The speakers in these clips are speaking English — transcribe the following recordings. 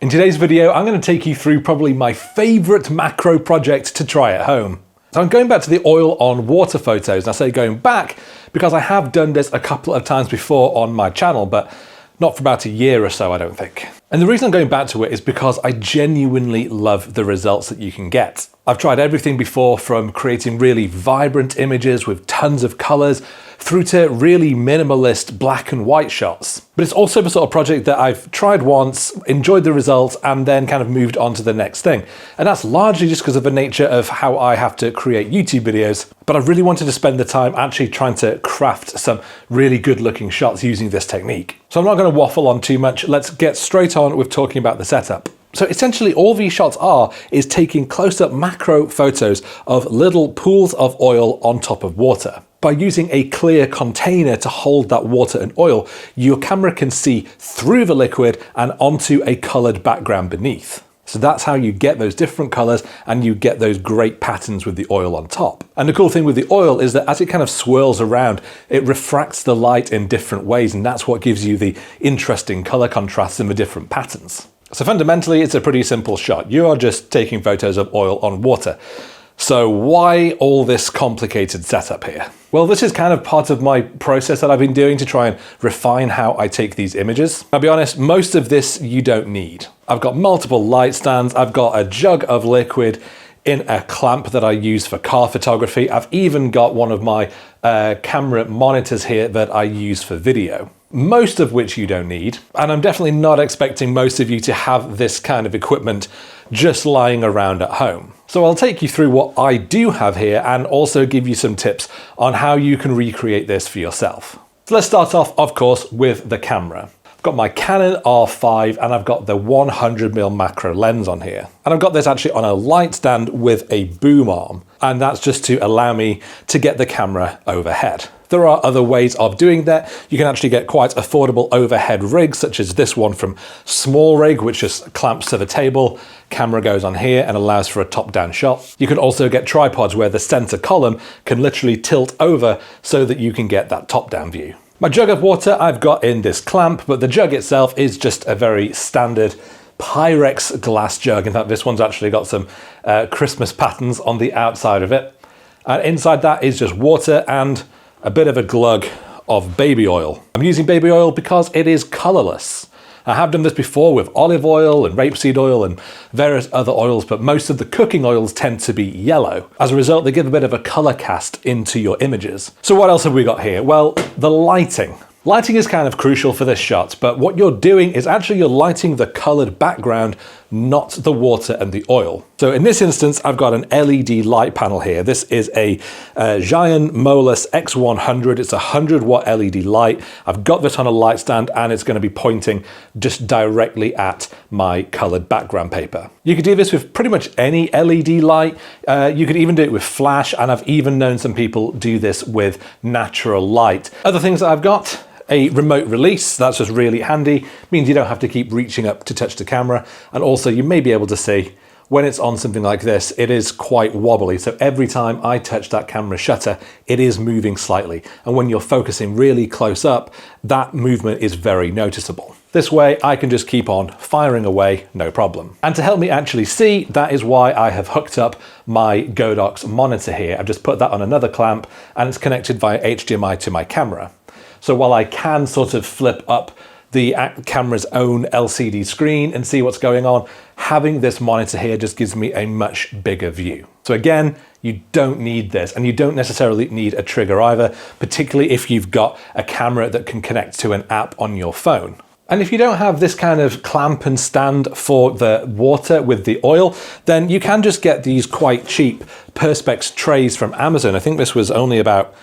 In today's video, I'm going to take you through probably my favorite macro project to try at home. So I'm going back to the oil on water photos. And I say going back because I have done this a couple of times before on my channel, but not for about a year or so, I don't think. And the reason I'm going back to it is because I genuinely love the results that you can get. I've tried everything before, from creating really vibrant images with tons of colors through to really minimalist black and white shots. But it's also the sort of project that I've tried once, enjoyed the results, and then kind of moved on to the next thing. And that's largely just because of the nature of how I have to create YouTube videos. But I really wanted to spend the time actually trying to craft some really good looking shots using this technique. So I'm not going to waffle on too much. Let's get straight on with talking about the setup. So essentially all these shots is taking close-up macro photos of little pools of oil on top of water. By using a clear container to hold that water and oil, your camera can see through the liquid and onto a colored background beneath. So that's how you get those different colors and you get those great patterns with the oil on top. And the cool thing with the oil is that as it kind of swirls around, it refracts the light in different ways, and that's what gives you the interesting color contrasts and the different patterns. So fundamentally, it's a pretty simple shot. You are just taking photos of oil on water. So why all this complicated setup here? Well, this is kind of part of my process that I've been doing to try and refine how I take these images. I'll be honest, most of this you don't need. I've got multiple light stands. I've got a jug of liquid in a clamp that I use for car photography. I've even got one of my camera monitors here that I use for video. Most of which you don't need, and I'm definitely not expecting most of you to have this kind of equipment just lying around at home. So I'll take you through what I do have here and also give you some tips on how you can recreate this for yourself. So let's start off, of course, with the camera. I've got my Canon R5 and I've got the 100mm macro lens on here. And I've got this actually on a light stand with a boom arm, and that's just to allow me to get the camera overhead. There are other ways of doing that. You can actually get quite affordable overhead rigs, such as this one from Small Rig, which just clamps to the table. Camera goes on here and allows for a top-down shot. You can also get tripods where the center column can literally tilt over so that you can get that top-down view. My jug of water I've got in this clamp, but the jug itself is just a very standard Pyrex glass jug. In fact, this one's actually got some Christmas patterns on the outside of it. And inside that is just water and a bit of a glug of baby oil. I'm using baby oil because it is colorless. I have done this before with olive oil and rapeseed oil and various other oils, but most of the cooking oils tend to be yellow. As a result, they give a bit of a color cast into your images. So what else have we got here? Well, the lighting. Lighting is kind of crucial for this shot, but what you're doing is actually you're lighting the colored background, not the water and the oil. So in this instance, I've got an LED light panel here. This is a Giant Molus X100. It's a 100-watt LED light. I've got this on a light stand and it's going to be pointing just directly at my colored background paper. You could do this with pretty much any LED light. You could even do it with flash, and I've even known some people do this with natural light. Other things that I've got: a remote release. That's just really handy. Means you don't have to keep reaching up to touch the camera. And also you may be able to see when it's on something like this, it is quite wobbly. So every time I touch that camera shutter, it is moving slightly. And when you're focusing really close up, that movement is very noticeable. This way I can just keep on firing away, no problem. And to help me actually see, that is why I have hooked up my Godox monitor here. I've just put that on another clamp and it's connected via HDMI to my camera. So while I can sort of flip up the camera's own LCD screen and see what's going on, having this monitor here just gives me a much bigger view. So again, you don't need this, and you don't necessarily need a trigger either, particularly if you've got a camera that can connect to an app on your phone. And if you don't have this kind of clamp and stand for the water with the oil, then you can just get these quite cheap Perspex trays from Amazon. I think this was only about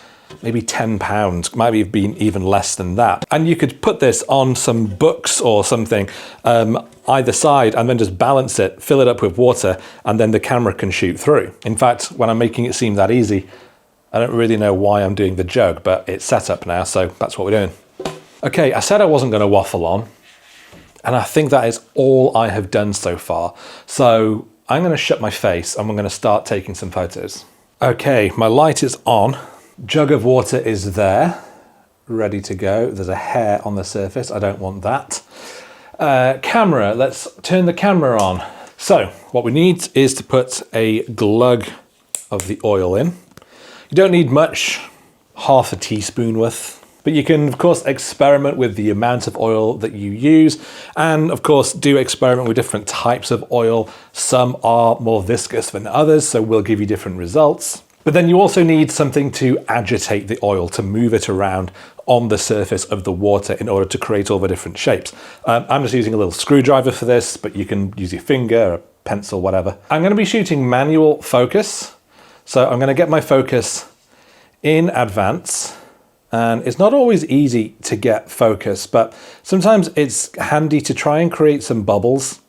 maybe £10, might have been even less than that. And you could put this on some books or something either side and then just balance it, fill it up with water, and then the camera can shoot through. In fact, when I'm making it seem that easy, I don't really know why I'm doing the jug, but it's set up now, so that's what we're doing. Okay, I said I wasn't going to waffle on, and I think that is all I have done so far. So I'm going to shut my face and we're going to start taking some photos. Okay, my light is on. Jug of water is there, ready to go. There's a hair on the surface. I don't want that. Camera, let's turn the camera on. So what we need is to put a glug of the oil in. You don't need much, half a teaspoon worth. But you can, of course, experiment with the amount of oil that you use, and of course do experiment with different types of oil. Some are more viscous than others, so we'll give you different results. But then you also need something to agitate the oil, to move it around on the surface of the water in order to create all the different shapes. I'm just using a little screwdriver for this, but you can use your finger, a pencil, whatever. I'm going to be shooting manual focus, so I'm going to get my focus in advance. And it's not always easy to get focus, but sometimes it's handy to try and create some bubbles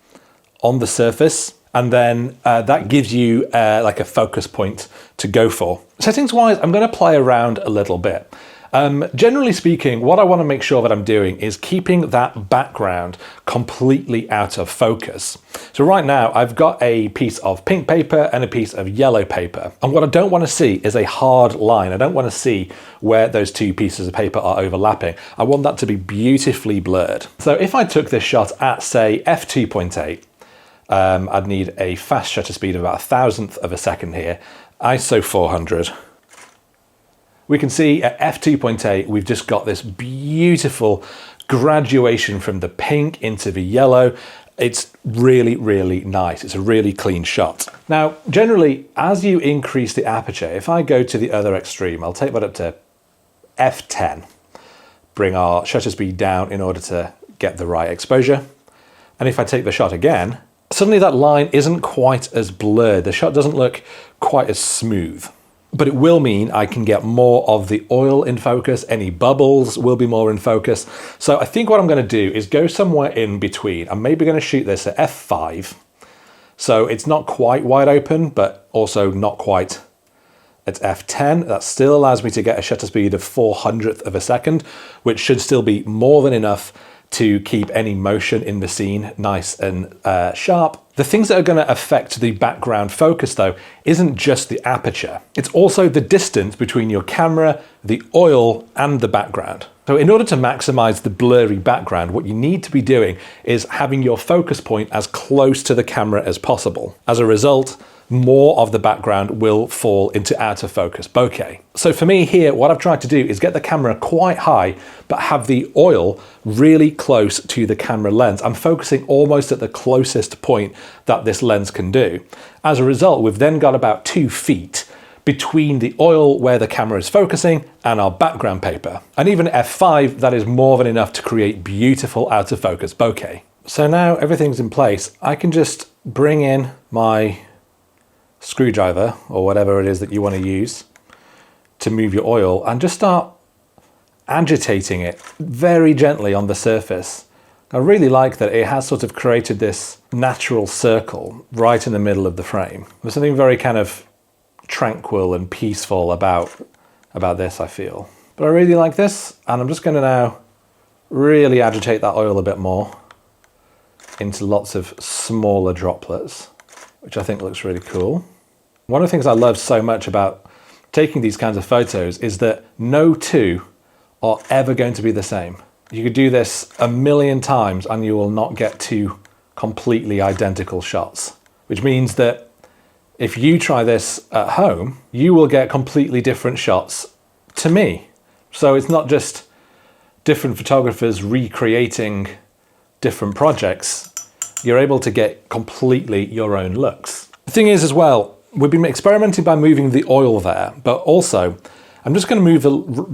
on the surface, and then that gives you like a focus point to go for. Settings wise, I'm going to play around a little bit. Generally speaking, what I want to make sure that I'm doing is keeping that background completely out of focus. So right now I've got a piece of pink paper and a piece of yellow paper. And what I don't want to see is a hard line. I don't want to see where those two pieces of paper are overlapping. I want that to be beautifully blurred. So if I took this shot at, say, f2.8, I'd need a fast shutter speed of about 1,000th of a second here, ISO 400. We can see at f2.8, we've just got this beautiful graduation from the pink into the yellow. It's really, really nice. It's a really clean shot. Now, generally, as you increase the aperture, if I go to the other extreme, I'll take that up to f10, bring our shutter speed down in order to get the right exposure. And if I take the shot again, suddenly that line isn't quite as blurred. The shot doesn't look quite as smooth. But it will mean I can get more of the oil in focus, any bubbles will be more in focus. So I think what I'm going to do is go somewhere in between. I'm maybe going to shoot this at f5. So it's not quite wide open, but also not quite at f10. That still allows me to get a shutter speed of 400th of a second, which should still be more than enough to keep any motion in the scene nice and sharp. The things that are going to affect the background focus, though, isn't just the aperture. It's also the distance between your camera, the oil, and the background. So in order to maximize the blurry background, what you need to be doing is having your focus point as close to the camera as possible. As a result, more of the background will fall into out of focus bokeh. So for me here, what I've tried to do is get the camera quite high, but have the oil really close to the camera lens. I'm focusing almost at the closest point that this lens can do. As a result, we've then got about 2 feet between the oil where the camera is focusing and our background paper. And even at f5, that is more than enough to create beautiful out of focus bokeh. So now everything's in place. I can just bring in my screwdriver or whatever it is that you want to use to move your oil and just start agitating it very gently on the surface. I really like that it has sort of created this natural circle right in the middle of the frame. There's something very kind of tranquil and peaceful about this, I feel. But I really like this, and I'm just going to now really agitate that oil a bit more into lots of smaller droplets, which I think looks really cool. One of the things I love so much about taking these kinds of photos is that no two are ever going to be the same. You could do this 1,000,000 times and you will not get 2 completely identical shots, which means that if you try this at home, you will get completely different shots to me. So it's not just different photographers recreating different projects. You're able to get completely your own looks. The thing is as well, we've been experimenting by moving the oil there, but also I'm just going to move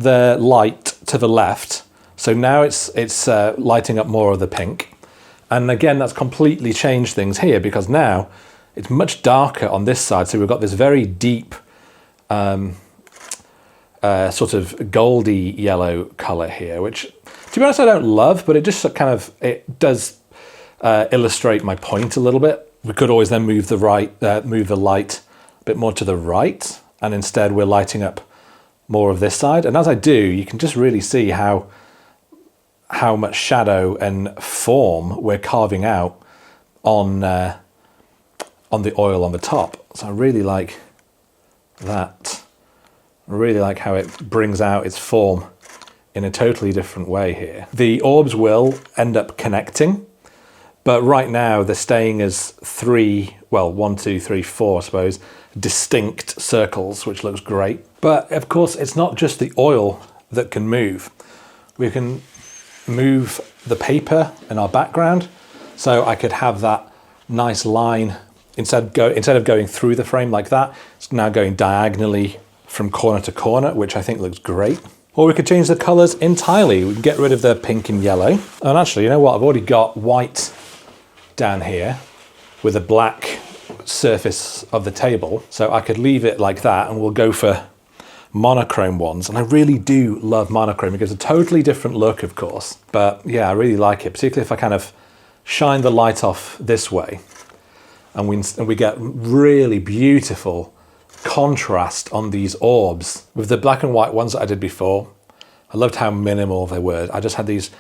the light to the left. So now it's lighting up more of the pink. And again, that's completely changed things here because now it's much darker on this side. So we've got this very deep sort of goldy yellow color here, which to be honest, I don't love, but it just kind of, it does illustrate my point a little bit. We could always then move the light a bit more to the right, and instead we're lighting up more of this side. And as I do, you can just really see how much shadow and form we're carving out on the oil on the top. So I really like that. I really like how it brings out its form in a totally different way here. The orbs will end up connecting, But right now they're staying as three, well, 1, 2, 3, 4, I suppose, distinct circles, which looks great. But of course, it's not just the oil that can move. We can move the paper in our background. So I could have that nice line, instead of going through the frame like that, it's now going diagonally from corner to corner, which I think looks great. Or we could change the colors entirely. We can get rid of the pink and yellow. And actually, you know what? I've already got white down here with a black surface of the table. So I could leave it like that and we'll go for monochrome ones. And I really do love monochrome. It gives a totally different look, of course. But yeah, I really like it, particularly if I kind of shine the light off this way. And we get really beautiful contrast on these orbs. With the black and white ones that I did before, I loved how minimal they were. I just had these,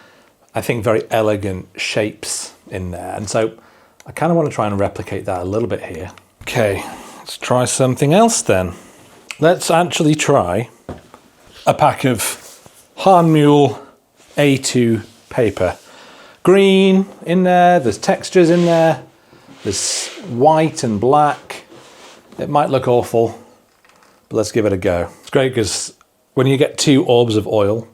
I think, very elegant shapes in there. And so I kind of want to try and replicate that a little bit here. Okay, let's try something else then. Let's actually try a pack of Hanmühl A2 paper. Green in there, there's textures in there, there's white and black. It might look awful, but let's give it a go. It's great because when you get two orbs of oil,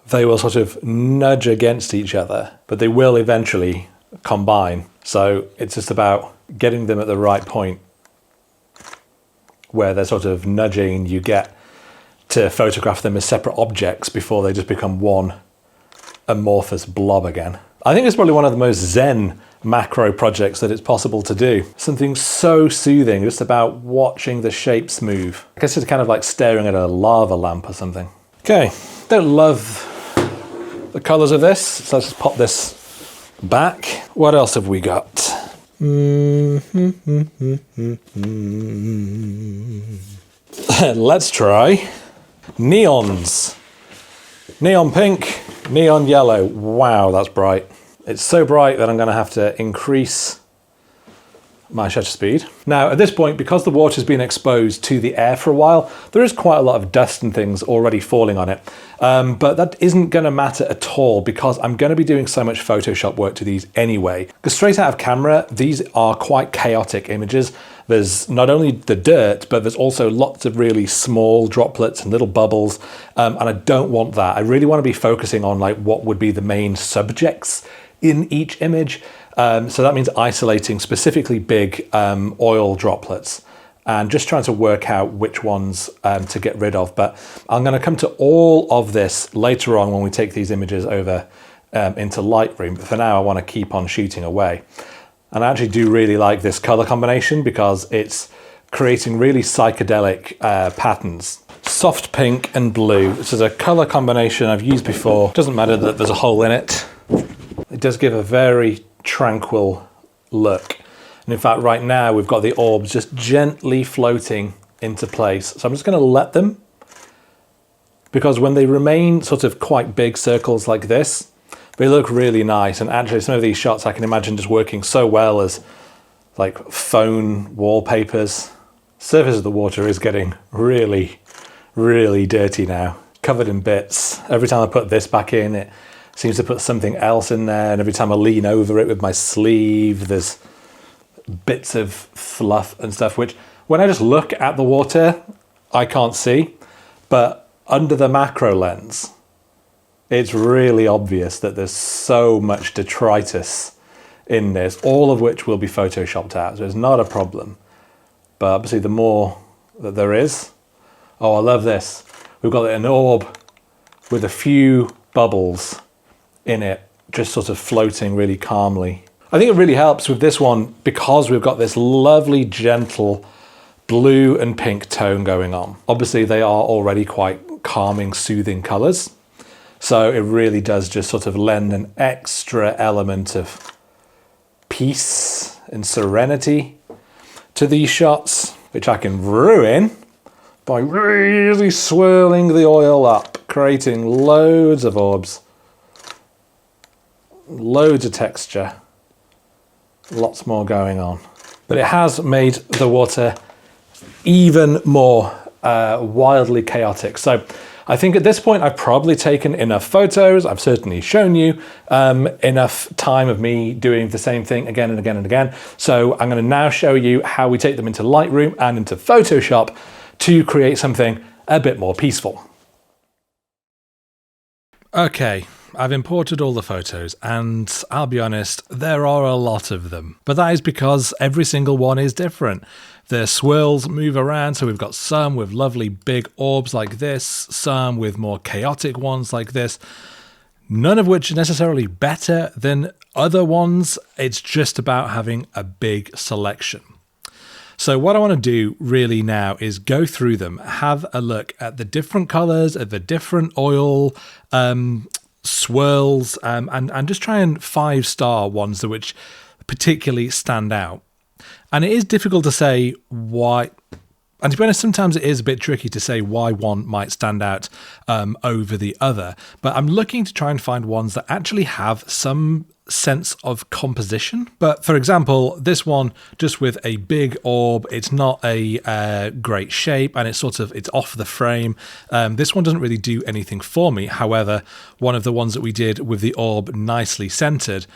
they will sort of nudge against each other, but they will eventually combine. So it's just about getting them at the right point where they're sort of nudging. You get to photograph them as separate objects before they just become one amorphous blob again. I think it's probably one of the most zen macro projects that it's possible to do. Something so soothing, just about watching the shapes move. I guess it's kind of like staring at a lava lamp or something. Okay, don't love the colors of this, so let's just pop this back. What else have we got? Let's try neons. Neon pink, neon yellow. Wow, that's bright. It's so bright that I'm going to have to increase my shutter speed. Now, at this point, because the water's been exposed to the air for a while, there is quite a lot of dust and things already falling on it. But that isn't going to matter at all because I'm going to be doing so much Photoshop work to these anyway. Because straight out of camera, these are quite chaotic images. There's not only the dirt, but there's also lots of really small droplets and little bubbles. And I don't want that. I really want to be focusing on like what would be the main subjects in each image. So that means isolating specifically big oil droplets and just trying to work out which ones to get rid of. But I'm going to come to all of this later on when we take these images over into Lightroom. But for now, I want to keep on shooting away. And I actually do really like this color combination because it's creating really psychedelic patterns. Soft pink and blue. This is a color combination I've used before. Doesn't matter that there's a hole in it. It does give a very tranquil look. And in fact, right now we've got the orbs just gently floating into place. So I'm just going to let them, because when they remain sort of quite big circles like this, they look really nice. And actually some of these shots I can imagine just working so well as like phone wallpapers. Surface of the water is getting really, really dirty now, covered in bits. Every time I put this back in, it seems to put something else in there, and every time I lean over it with my sleeve, there's bits of fluff and stuff, which when I just look at the water, I can't see. But under the macro lens, it's really obvious that there's so much detritus in this, all of which will be photoshopped out, so it's not a problem. But obviously the more that there is, oh, I love this. We've got an orb with a few bubbles in it, just sort of floating really calmly. I think it really helps with this one because we've got this lovely, gentle blue and pink tone going on. Obviously, they are already quite calming, soothing colors. So it really does just sort of lend an extra element of peace and serenity to these shots, which I can ruin by really swirling the oil up, creating loads of orbs. Loads of texture, lots more going on. But it has made the water even more wildly chaotic. So I think at this point I've probably taken enough photos. I've certainly shown you enough time of me doing the same thing again and again and again. So I'm going to now show you how we take them into Lightroom and into Photoshop to create something a bit more peaceful. Okay, I've imported all the photos and I'll be honest, there are a lot of them. But that is because every single one is different. The swirls move around, so we've got some with lovely big orbs like this, some with more chaotic ones like this, none of which are necessarily better than other ones. It's just about having a big selection. So what I want to do really now is go through them, have a look at the different colors, at the different oil swirls, and just try and 5-star ones which particularly stand out. And it is difficult to say why, and to be honest, sometimes it is a bit tricky to say why one might stand out over the other. But I'm looking to try and find ones that actually have some sense of composition. But for example, this one just with a big orb, it's not a great shape and it's off the frame. This one doesn't really do anything for me. However, one of the ones that we did with the orb nicely centered,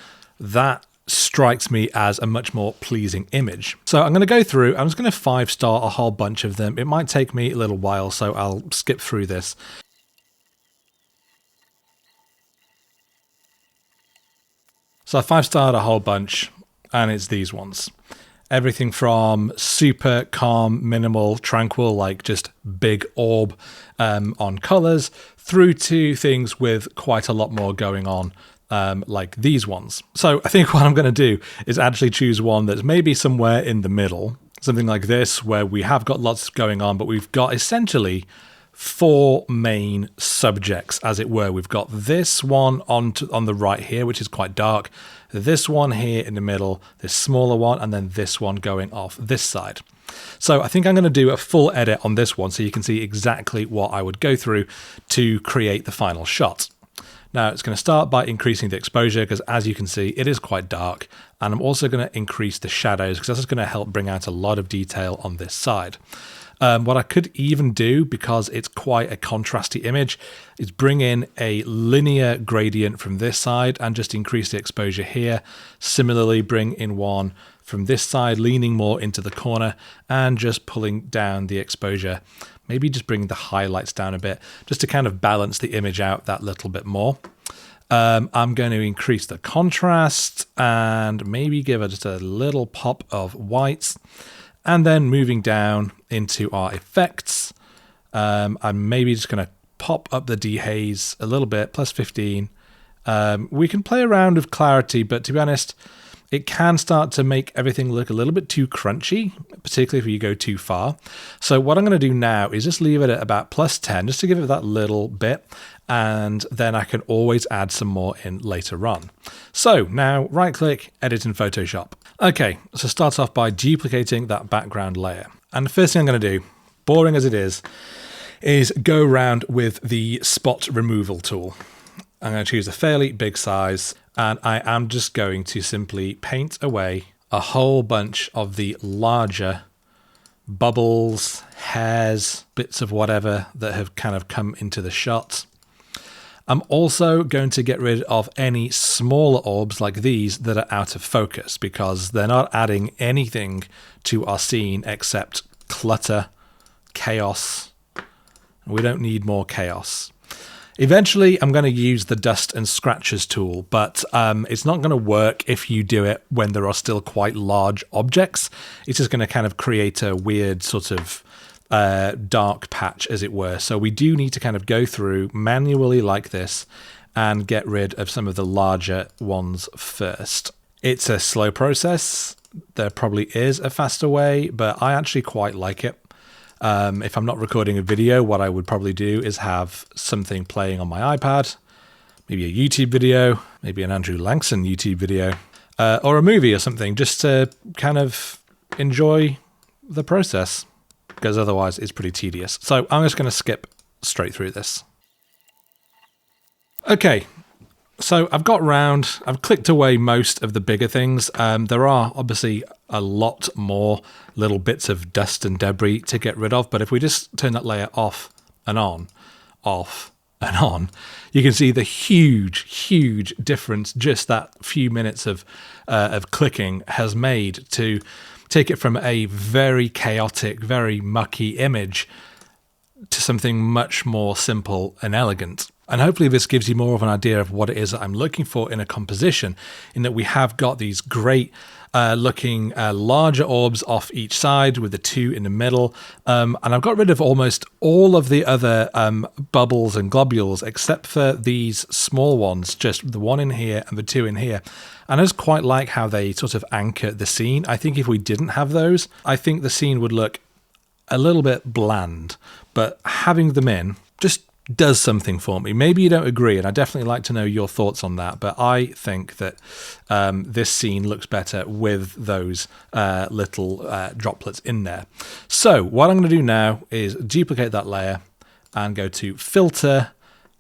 that strikes me as a much more pleasing image. So I'm going to go through, I'm just going to 5-star a whole bunch of them. It might take me a little while, so I'll skip through this. So I 5-starred a whole bunch, and it's these ones. Everything from super calm, minimal, tranquil, like just big orb on colors, through to things with quite a lot more going on, like these ones. So I think what I'm going to do is actually choose one that's maybe somewhere in the middle, something like this, where we have got lots going on, but we've got essentially 4 main subjects, as it were. We've got this one on the right here, which is quite dark, this one here in the middle, this smaller one, and then this one going off this side. So I think I'm going to do a full edit on this one so you can see exactly what I would go through to create the final shot. Now it's going to start by increasing the exposure because, as you can see, it is quite dark, and I'm also going to increase the shadows because that's going to help bring out a lot of detail on this side. What I could even do, because it's quite a contrasty image, is bring in a linear gradient from this side and just increase the exposure here. Similarly, bring in one from this side, leaning more into the corner and just pulling down the exposure. Maybe just bring the highlights down a bit, just to kind of balance the image out that little bit more. I'm going to increase the contrast and maybe give it just a little pop of white. And then moving down into our effects, I'm maybe just going to pop up the dehaze a little bit, plus 15. We can play around with clarity, but to be honest, it can start to make everything look a little bit too crunchy, particularly if you go too far. So what I'm going to do now is just leave it at about plus 10, just to give it that little bit, and then I can always add some more in later on. So now right-click, edit in Photoshop. Okay, so start off by duplicating that background layer. And the first thing I'm going to do, boring as it is go around with the spot removal tool. I'm going to choose a fairly big size, and I am just going to simply paint away a whole bunch of the larger bubbles, hairs, bits of whatever that have kind of come into the shot. I'm also going to get rid of any smaller orbs like these that are out of focus, because they're not adding anything to our scene except clutter, chaos. We don't need more chaos. Eventually, I'm going to use the dust and scratches tool, but it's not going to work if you do it when there are still quite large objects. It's just going to kind of create a weird sort of dark patch, as it were. So we do need to kind of go through manually like this and get rid of some of the larger ones first. It's a slow process. There probably is a faster way, but I actually quite like it. If I'm not recording a video, what I would probably do is have something playing on my iPad, maybe a YouTube video, maybe an Andrew Lanxon YouTube video, or a movie or something, just to kind of enjoy the process, because otherwise it's pretty tedious. So I'm just going to skip straight through this. Okay, so I've clicked away most of the bigger things. There are obviously a lot more little bits of dust and debris to get rid of, but if we just turn that layer off and on off and on, you can see the huge difference just that few minutes of clicking has made to take it from a very chaotic, very mucky image to something much more simple and elegant. And hopefully this gives you more of an idea of what it is that I'm looking for in a composition, in that we have got these great looking larger orbs off each side with the two in the middle. And I've got rid of almost all of the other bubbles and globules except for these small ones, just the one in here and the two in here. And I just quite like how they sort of anchor the scene. I think if we didn't have those, I think the scene would look a little bit bland, but having them in just does something for me. Maybe you don't agree, and I definitely like to know your thoughts on that, but I think that this scene looks better with those little droplets in there. So what I'm going to do now is duplicate that layer and go to Filter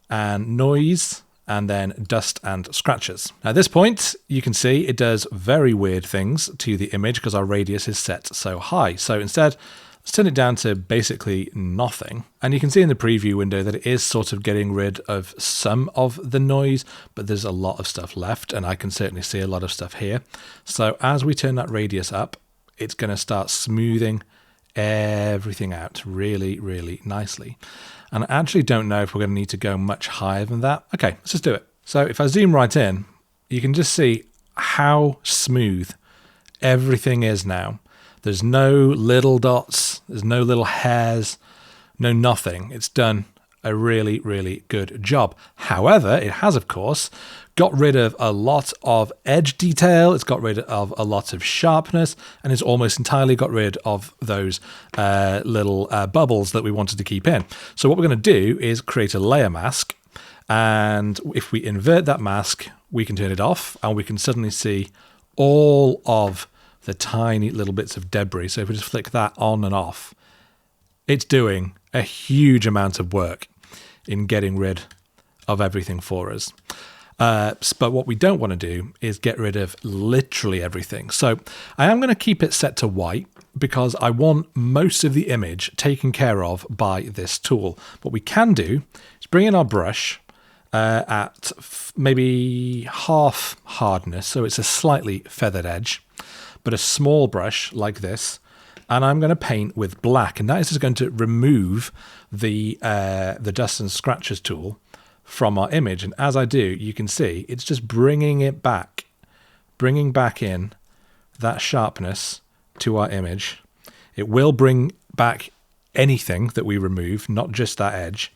and Noise, and then Dust and Scratches. At this point, you can see it does very weird things to the image because our radius is set so high. So instead, let's turn it down to basically nothing. And you can see in the preview window that it is sort of getting rid of some of the noise, but there's a lot of stuff left, and I can certainly see a lot of stuff here. So as we turn that radius up, it's going to start smoothing everything out really nicely. And I actually don't know if we're going to need to go much higher than that. Okay, let's just do it. So if I zoom right in, you can just see how smooth everything is now. There's no little dots, there's no little hairs, no nothing. It's done a really good job. However, it has, of course, got rid of a lot of edge detail, it's got rid of a lot of sharpness, and it's almost entirely got rid of those little bubbles that we wanted to keep in. So what we're going to do is create a layer mask, and if we invert that mask, we can turn it off, and we can suddenly see all of the tiny little bits of debris. So if we just flick that on and off, it's doing a huge amount of work in getting rid of everything for us. But what we don't want to do is get rid of literally everything. So I am going to keep it set to white because I want most of the image taken care of by this tool. What we can do is bring in our brush at maybe half hardness, so it's a slightly feathered edge, but a small brush like this, and I'm going to paint with black, and that is just going to remove the dust and scratches tool from our image. And as I do, you can see it's just bringing back in that sharpness to our image. It will bring back anything that we remove, not just that edge.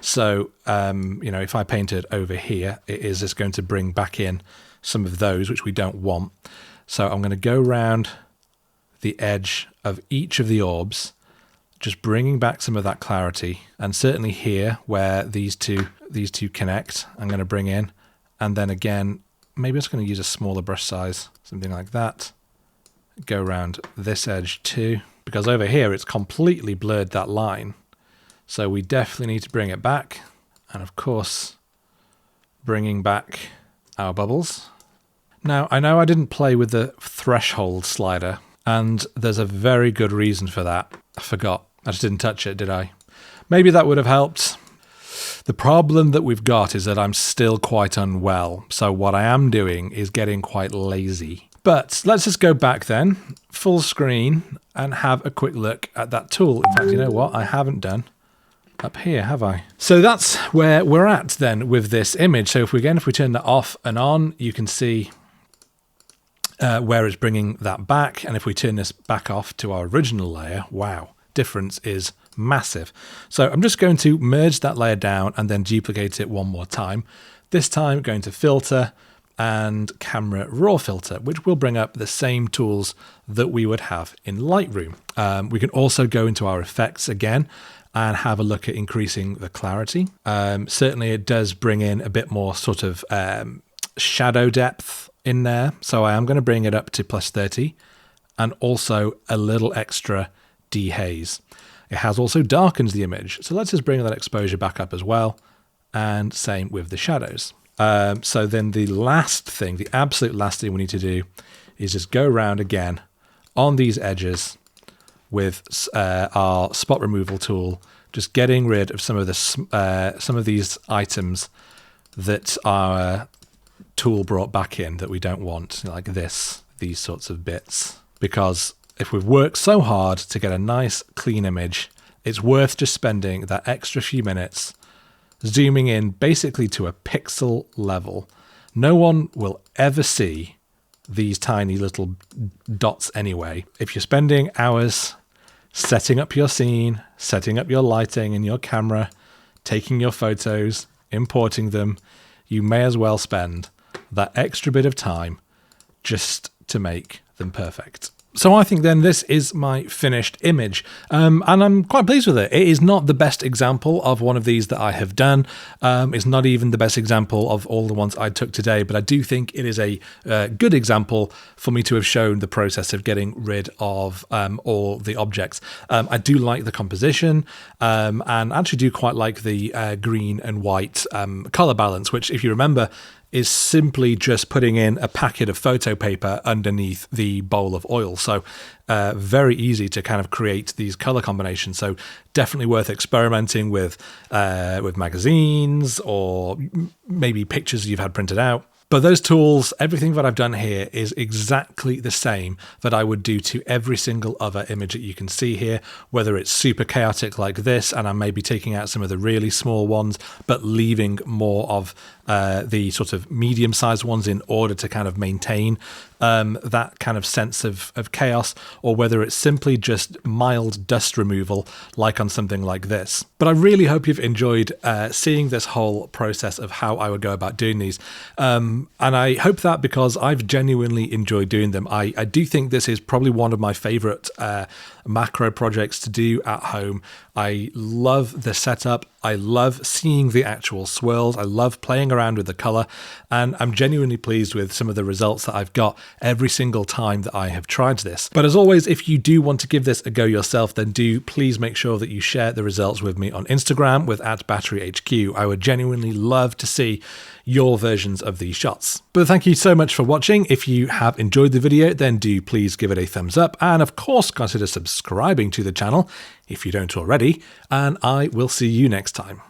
So, if I painted over here, it is just going to bring back in some of those which we don't want. So I'm going to go around the edge of each of the orbs, just bringing back some of that clarity. And certainly here where these two connect, I'm going to bring in, and then again, maybe I'm just going to use a smaller brush size, something like that. Go around this edge too, because over here it's completely blurred that line. So we definitely need to bring it back. And of course, bringing back our bubbles. Now, I know I didn't play with the threshold slider, and there's a very good reason for that. I forgot. I just didn't touch it, did I? Maybe that would have helped. The problem that we've got is that I'm still quite unwell. So what I am doing is getting quite lazy. But let's just go back then, full screen, and have a quick look at that tool. In fact, you know what? I haven't done up here, have I? So that's where we're at then with this image. So if we turn that off and on, you can see where it's bringing that back. And if we turn this back off to our original layer, wow, difference is massive. So I'm just going to merge that layer down and then duplicate it one more time. This time going to Filter and Camera Raw Filter, which will bring up the same tools that we would have in Lightroom. We can also go into our effects again and have a look at increasing the clarity. Certainly it does bring in a bit more sort of shadow depth in there. So I am going to bring it up to +30 and also a little extra dehaze. It has also darkens the image. So let's just bring that exposure back up as well. And same with the shadows. So then the last thing, the absolute last thing we need to do is just go around again on these edges with our spot removal tool, just getting rid of some of these items that our tool brought back in that we don't want, like these sorts of bits. Because if we've worked so hard to get a nice clean image, it's worth just spending that extra few minutes zooming in basically to a pixel level. No one will ever see these tiny little dots anyway. If you're spending hours setting up your scene, setting up your lighting and your camera, taking your photos, importing them, you may as well spend that extra bit of time just to make them perfect. So I think then this is my finished image, and I'm quite pleased with it. It is not the best example of one of these that I have done. It's not even the best example of all the ones I took today, but I do think it is a good example for me to have shown the process of getting rid of all the objects. I do like the composition, and actually do quite like the green and white color balance, which, if you remember, is simply just putting in a packet of photo paper underneath the bowl of oil. So very easy to kind of create these color combinations. So definitely worth experimenting with magazines or maybe pictures you've had printed out. But those tools, everything that I've done here is exactly the same that I would do to every single other image that you can see here, whether it's super chaotic like this, and I'm maybe taking out some of the really small ones, but leaving more of the sort of medium-sized ones in order to kind of maintain that kind of sense of chaos, or whether it's simply just mild dust removal like on something like this. But I really hope you've enjoyed seeing this whole process of how I would go about doing these. And I hope that because I've genuinely enjoyed doing them. I do think this is probably one of my favorite macro projects to do at home. I love the setup. I love seeing the actual swirls. I love playing around with the color, and I'm genuinely pleased with some of the results that I've got every single time that I have tried this. But as always, if you do want to give this a go yourself, then do please make sure that you share the results with me on Instagram with @BatteryHQ. I would genuinely love to see your versions of these shots. But thank you so much for watching. If you have enjoyed the video, then do please give it a thumbs up, and of course consider subscribing to the channel if you don't already, and I will see you next time.